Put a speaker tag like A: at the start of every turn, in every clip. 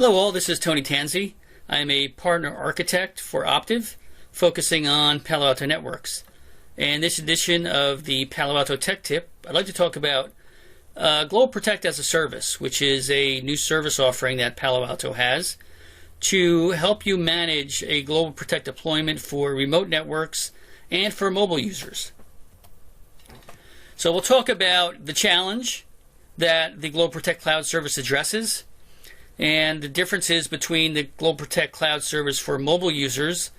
A: Hello all, this is Tony Tanzi. I am a partner architect for Optiv, focusing on Palo Alto Networks. In this edition of the Palo Alto Tech Tip, I'd like to talk about Global Protect as a Service, which is a new service offering that Palo Alto has to help you manage a Global Protect deployment for remote networks and for mobile users. So we'll talk about the challenge that the Global Protect Cloud Service addresses, and the differences between the Global Protect Cloud Service for mobile users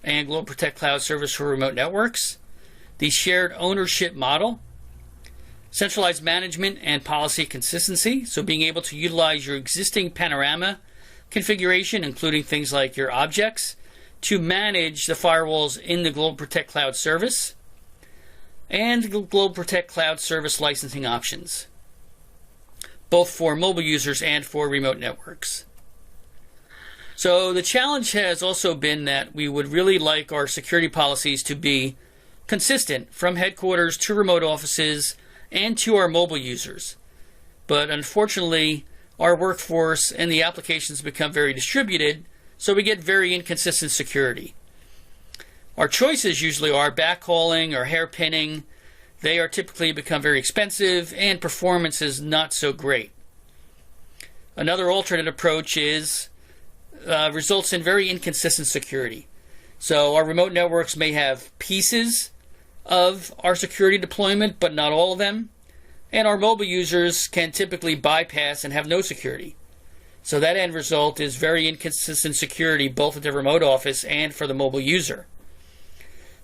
A: and Global Protect Cloud Service for remote networks, the shared ownership model, centralized management and policy consistency, so being able to utilize your existing panorama configuration, including things like your objects, to manage the firewalls in the Global Protect Cloud Service, and the Global Protect Cloud Service licensing options, both for mobile users and for remote networks. So the challenge has also been that we would really like our security policies to be consistent from headquarters to remote offices and to our mobile users. But unfortunately, our workforce and the applications become very distributed, so we get very inconsistent security. Our choices usually are backhauling or hairpinning. They are typically become very expensive and performance is not so great. Another alternate approach is results in very inconsistent security. So our remote networks may have pieces of our security deployment, but not all of them. And our mobile users can typically bypass and have no security. So that end result is very inconsistent security both at the remote office and for the mobile user.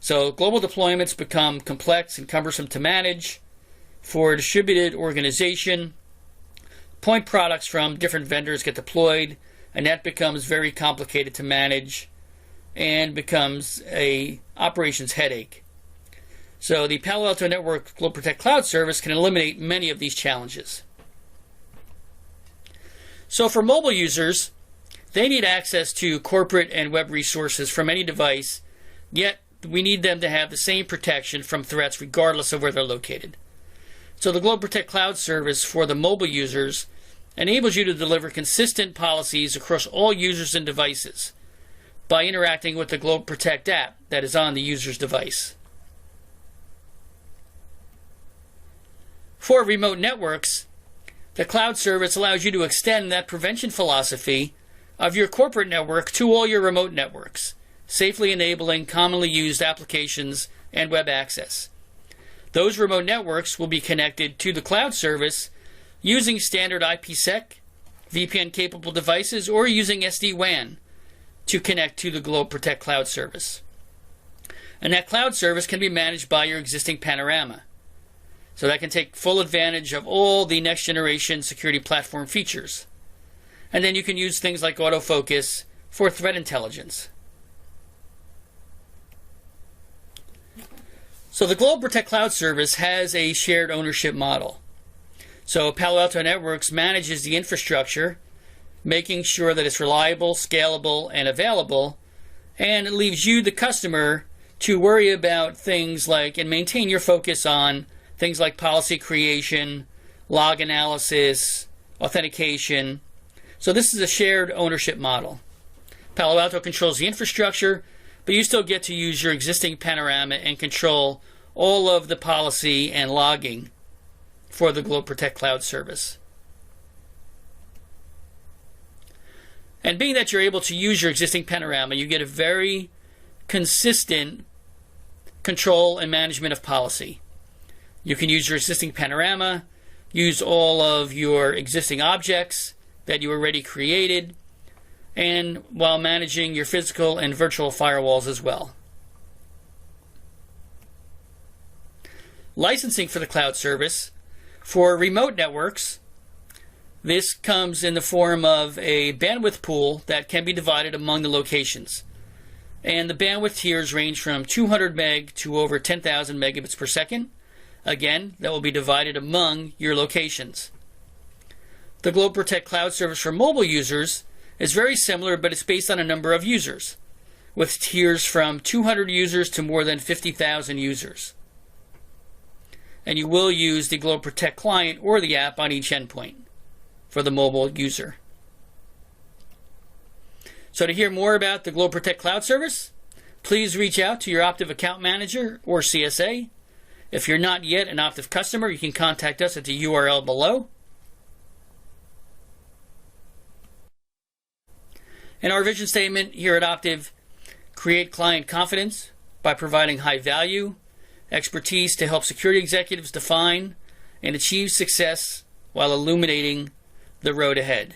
A: So global deployments become complex and cumbersome to manage. For a distributed organization, point products from different vendors get deployed, and that becomes very complicated to manage and becomes an operations headache. So the Palo Alto Network Global Protect Cloud Service can eliminate many of these challenges. So for mobile users, they need access to corporate and web resources from any device, yet we need them to have the same protection from threats regardless of where they're located. So the Global Protect Cloud Service for the mobile users enables you to deliver consistent policies across all users and devices by interacting with the Global Protect app that is on the user's device. For remote networks, the cloud service allows you to extend that prevention philosophy of your corporate network to all your remote networks, safely enabling commonly used applications and web access. Those remote networks will be connected to the cloud service using standard IPsec, VPN-capable devices, or using SD-WAN to connect to the Global Protect Cloud Service. And that cloud service can be managed by your existing panorama. So that can take full advantage of all the next-generation security platform features. And then you can use things like autofocus for threat intelligence. So the Global Protect Cloud Service has a shared ownership model. So Palo Alto Networks manages the infrastructure, making sure that it's reliable, scalable, and available, and it leaves you, the customer, to worry about things like and maintain your focus on things like policy creation, log analysis, authentication. So this is a shared ownership model. Palo Alto controls the infrastructure, but you still get to use your existing panorama and control all of the policy and logging for the Global Protect Cloud Service. And being that you're able to use your existing panorama, you get a very consistent control and management of policy. You can use your existing panorama, use all of your existing objects that you already created, and while managing your physical and virtual firewalls as well. Licensing for the cloud service. For remote networks, this comes in the form of a bandwidth pool that can be divided among the locations. And the bandwidth tiers range from 200 meg to over 10,000 megabits per second. Again, that will be divided among your locations. The Global Protect Cloud Service for mobile users is very similar, but it's based on a number of users, with tiers from 200 users to more than 50,000 users. And you will use the Global Protect client or the app on each endpoint for the mobile user. So to hear more about the GlobalProtect Cloud Service, please reach out to your Optiv account manager or CSA. If you're not yet an Optiv customer, you can contact us at the URL below. And our vision statement here at Optiv: create client confidence by providing high value, expertise to help security executives define and achieve success while illuminating the road ahead.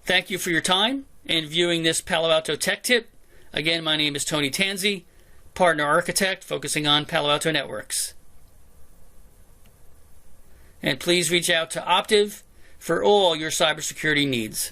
A: Thank you for your time and viewing this Palo Alto Tech Tip. Again, my name is Tony Tanzi, Partner Architect focusing on Palo Alto Networks. And please reach out to Optiv for all your cybersecurity needs.